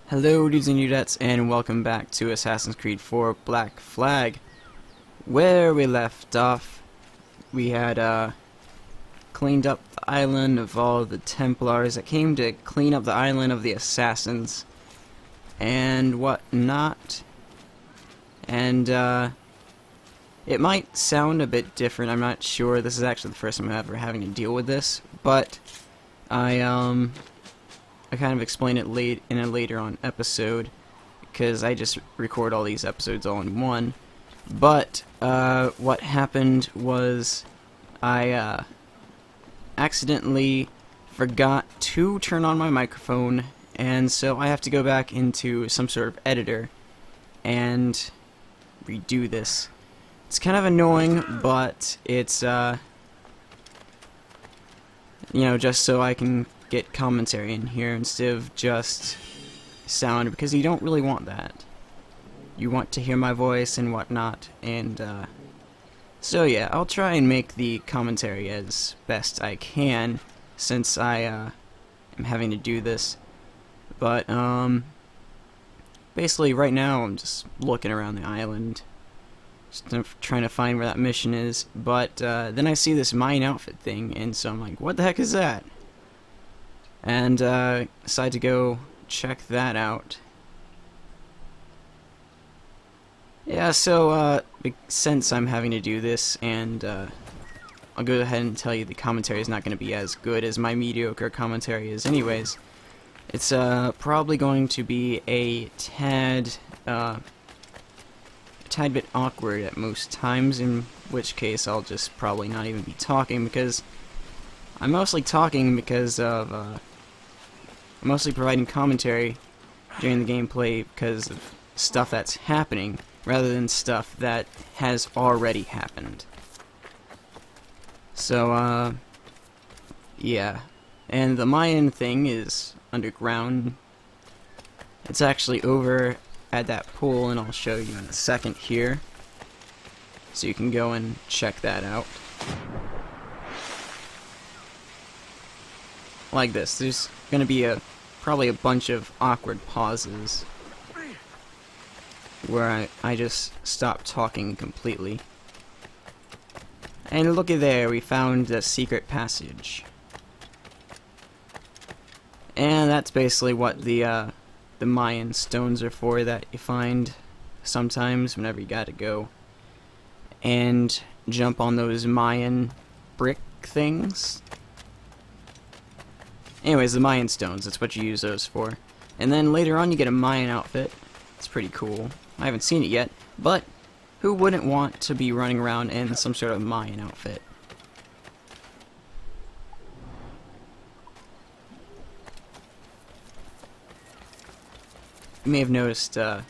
Hello dudes and dudettes, and welcome back to Assassin's Creed 4 Black Flag. Where we left off, we had cleaned up the island of all the Templars that came to clean up the island of the Assassins and whatnot. And it might sound a bit different, I'm not sure. This is actually the first time I'm ever having to deal with this, but I kind of explain it in a later on episode, because I just record all these episodes all in one. But what happened was I accidentally forgot to turn on my microphone, and so I have to go back into some sort of editor and redo this. It's kind of annoying, but it's just so I can get commentary in here instead of just sound, because you don't really want that. You want to hear my voice and whatnot, and so yeah, I'll try and make the commentary as best I can since I am having to do this. But basically right now I'm just looking around the island, just trying to find where that mission is, but then I see this mine outfit thing, and so I'm like, what the heck is that? And decide to go check that out. Yeah, so since I'm having to do this, and I'll go ahead and tell you the commentary is not going to be as good as my mediocre commentary is anyways. It's probably going to be a tad bit awkward at most times, in which case I'll just probably not even be talking, because I'm mostly talking because of I'm mostly providing commentary during the gameplay because of stuff that's happening rather than stuff that has already happened. So yeah, and the Mayan thing is underground. It's actually over at that pool, and I'll show you in a second here, so you can go and check that out. Like this, there's gonna be probably a bunch of awkward pauses where I just stop talking completely. And looky there, we found the secret passage. And that's basically what the Mayan stones are for, that you find sometimes whenever you gotta go and jump on those Mayan brick things. Anyways, the Mayan stones, that's what you use those for. And then later on you get a Mayan outfit. It's pretty cool. I haven't seen it yet, but who wouldn't want to be running around in some sort of Mayan outfit? You may have noticed a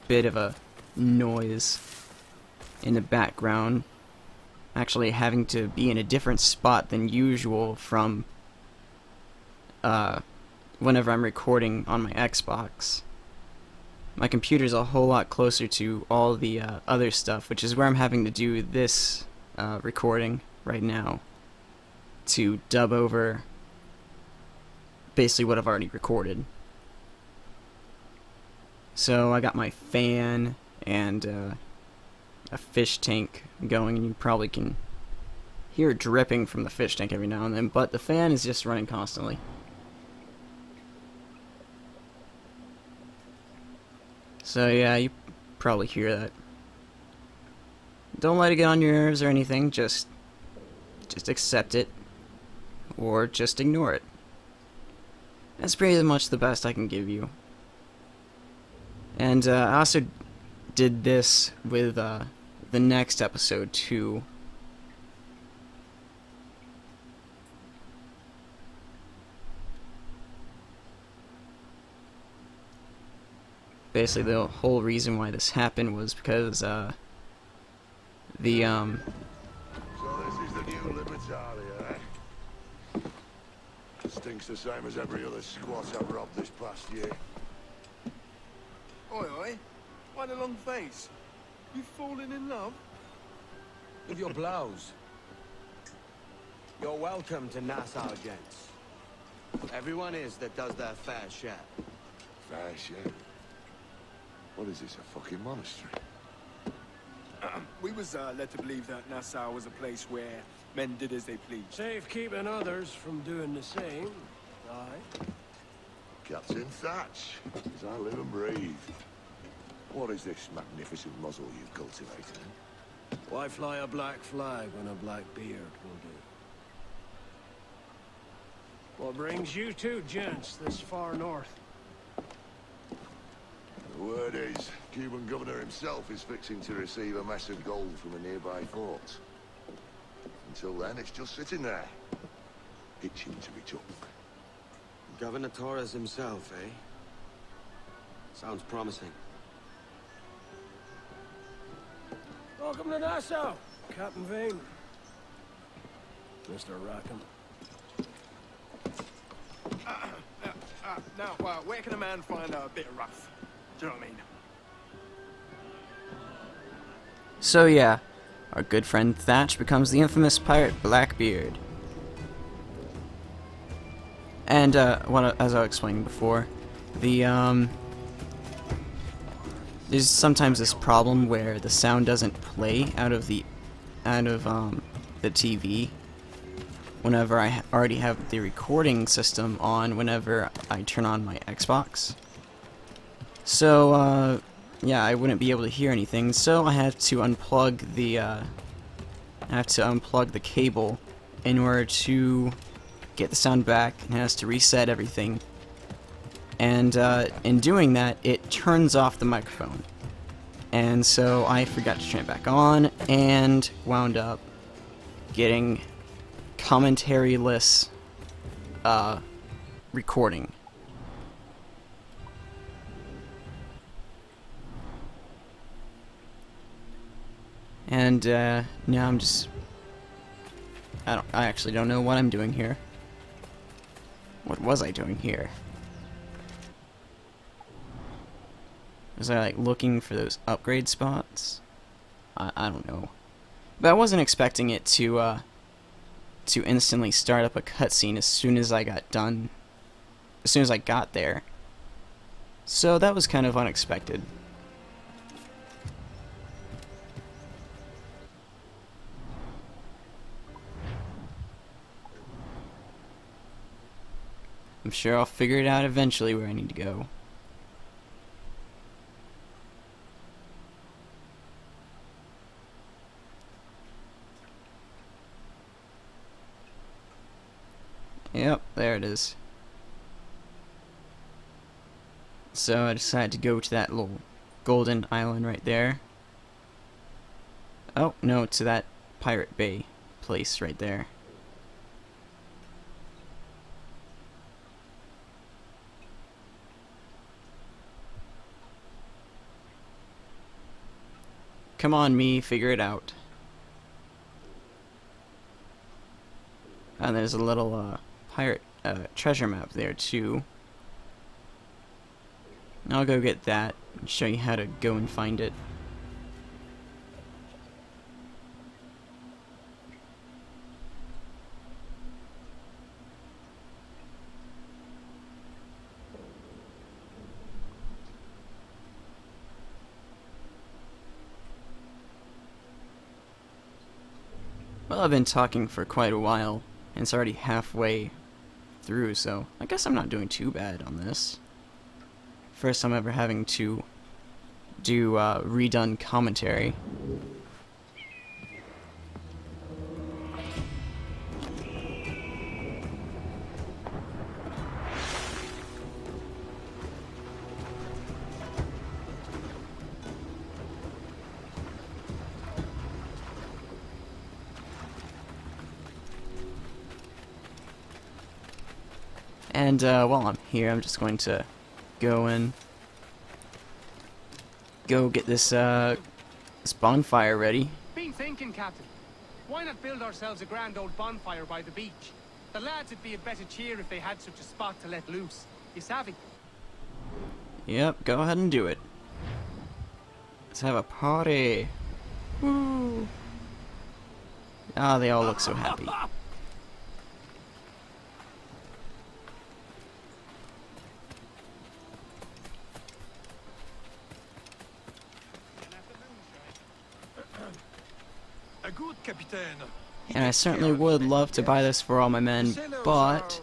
bit of a noise in the background. Actually having to be in a different spot than usual from whenever I'm recording on my Xbox. My computer's a whole lot closer to all the other stuff, which is where I'm having to do this recording right now to dub over basically what I've already recorded. So I got my fan and a fish tank going, and you probably can hear it dripping from the fish tank every now and then, but the fan is just running constantly. So yeah, you probably hear that. Don't let it get on your nerves or anything, just accept it, or just ignore it. That's pretty much the best I can give you. And I also did this with the next episode too. Basically, the whole reason why this happened was because So this is the new Libertalia, eh? Stinks the same as every other squat I've robbed this past year. Oi, oi. Why the long face? You fallen in love? With your blouse. You're welcome to Nassau, gents. Everyone is that does their fair share. fair share. What is this, a fucking monastery? We was led to believe that Nassau was a place where men did as they pleased. Safe keeping others from doing the same. Aye. Captain Thatch, as I live and breathe. What is this magnificent muzzle you've cultivated? Why fly a black flag when a black beard will do? What brings you two gents this far north? The word is, Cuban governor himself is fixing to receive a mess of gold from a nearby fort. Until then, it's just sitting there, itching to be took. Governor Torres himself, eh? Sounds promising. Welcome to Nassau, Captain Vane. Mr. Rackham. Now, where can a man find a bit of rough? Do you know what I mean? So yeah, our good friend Thatch becomes the infamous pirate Blackbeard. And as I was explaining before, there's sometimes this problem where the sound doesn't play out of the TV whenever I already have the recording system on whenever I turn on my Xbox. So yeah, I wouldn't be able to hear anything, so I have to unplug the cable in order to get the sound back, and has to reset everything. And in doing that, it turns off the microphone. And so I forgot to turn it back on, and wound up getting commentary-less recording. And now I'm just... I actually don't know what I'm doing here. What was I doing here? Was I like looking for those upgrade spots? I don't know. But I wasn't expecting it to instantly start up a cutscene as soon as I got done. As soon as I got there. So that was kind of unexpected. I'm sure I'll figure it out eventually where I need to go. Yep, there it is. So I decided to go to that little golden island right there. Oh, no, to that Pirate Bay place right there. Come on, me, figure it out. And there's a little pirate treasure map there too. I'll go get that and show you how to go and find it. Well, I've been talking for quite a while, and it's already halfway through, so I guess I'm not doing too bad on this. First time ever having to do redone commentary. And while I'm here, I'm just going to go get this this bonfire ready. Been thinking, Captain. Why not build ourselves a grand old bonfire by the beach? The lads would be a better cheer if they had such a spot to let loose. You savvy? Yep, go ahead and do it. Let's have a party. Woo! Ah, they all look so happy. good, Capitaine. And I certainly would love to buy this for all my men, but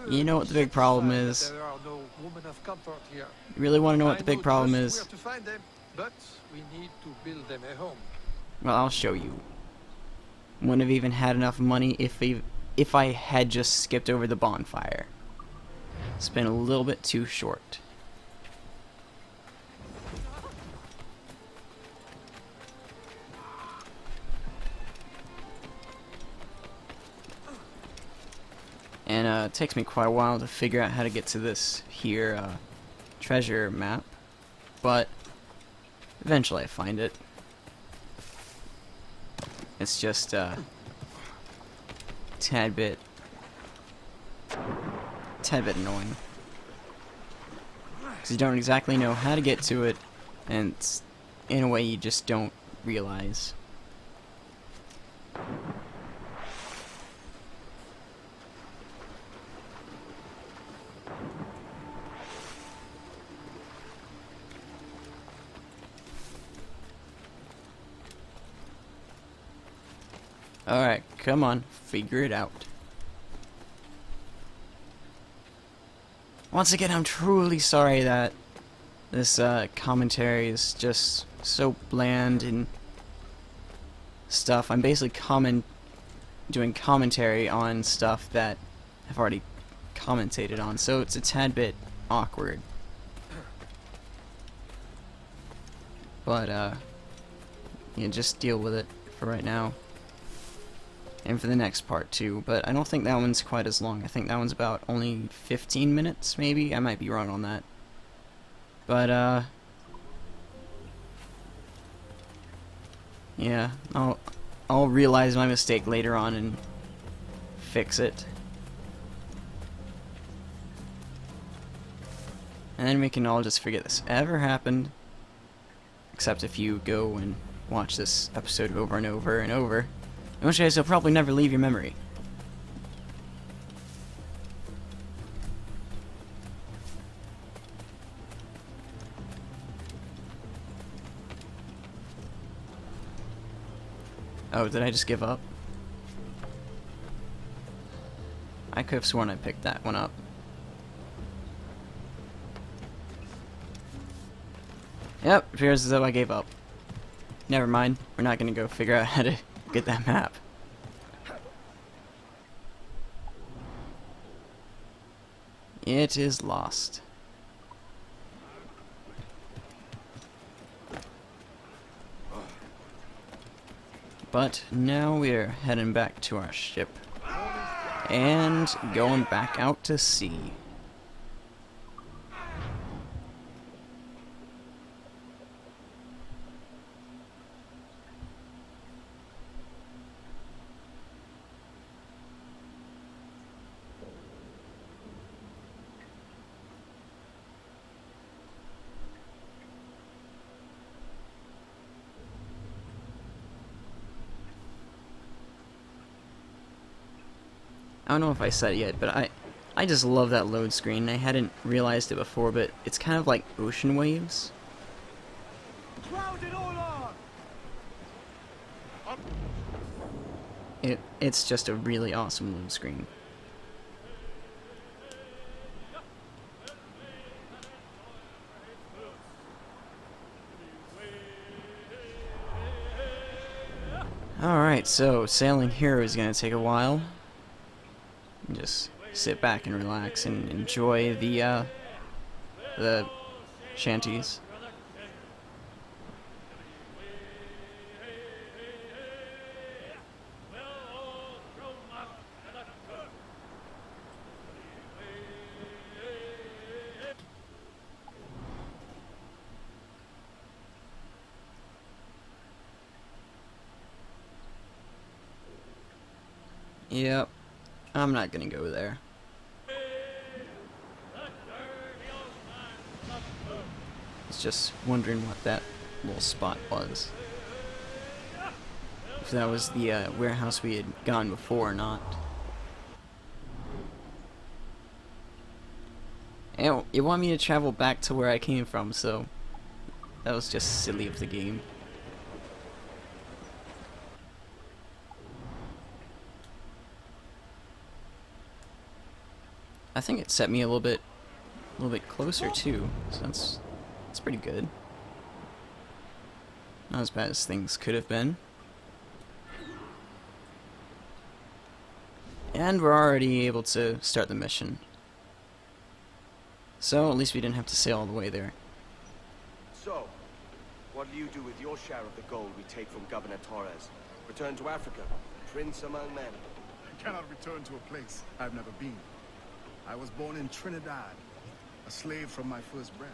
you know what the big problem is. There are no women of comfort here. You really want to know what the I big know problem just is? where to find them, but we need to build them a home. Well, I'll show you. Wouldn't have even had enough money if I had just skipped over the bonfire. It's been a little bit too short. And it takes me quite a while to figure out how to get to this here treasure map, but eventually I find it. It's just tad bit annoying, because you don't exactly know how to get to it, and it's, in a way you just don't realize. Alright, come on, figure it out. Once again, I'm truly sorry that this commentary is just so bland and stuff. I'm basically doing commentary on stuff that I've already commentated on, so it's a tad bit awkward. But, yeah, just deal with it for right now. And for the next part too, but I don't think that one's quite as long. I think that one's about only 15 minutes, maybe? I might be wrong on that. But, yeah, I'll realize my mistake later on and fix it. And then we can all just forget this ever happened. Except if you go and watch this episode over and over and over. In which case, it'll probably never leave your memory. Oh, did I just give up? I could have sworn I picked that one up. Yep, appears as though I gave up. Never mind, we're not gonna go figure out how to get that map. It is lost. But now we're heading back to our ship and going back out to sea. I don't know if I said it yet, but I just love that load screen. I hadn't realized it before, but it's kind of like ocean waves. It's just a really awesome load screen. Alright, so sailing here is going to take a while. Just sit back and relax and enjoy the shanties. Yep. I'm not gonna go there. I was just wondering what that little spot was. If that was the warehouse we had gone before or not. And it wanted me to travel back to where I came from, so that was just silly of the game. I think it set me a little bit closer too. So that's pretty good. Not as bad as things could have been. And we're already able to start the mission. So at least we didn't have to sail all the way there. So, what do you do with your share of the gold we take from Governor Torres? Return to Africa, prince among men. I cannot return to a place I've never been. I was born in Trinidad, a slave from my first breath.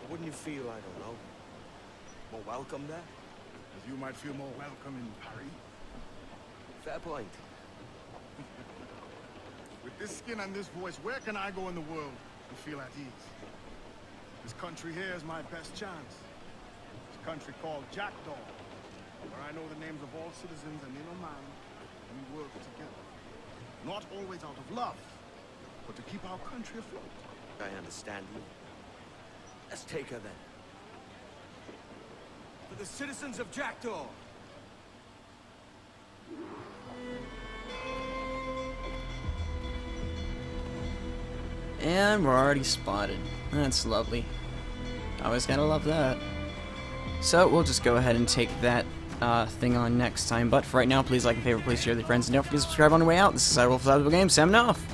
Wouldn't you feel, I don't know, more welcome there? As you might feel more welcome in Paris. Fair point. With this skin and this voice, where can I go in the world and feel at ease? This country here is my best chance. This country called Jackdaw, where I know the names of all citizens and in a man, we work together. Not always out of love, but to keep our country afloat. I understand you. Let's take her then. For the citizens of Jackdaw! And we're already spotted. That's lovely. Always gotta love that. So we'll just go ahead and take that thing on next time. But for right now, please like and favorite, please share with your friends, and don't forget to subscribe on the way out. This is Cyberwolf Games, signing off.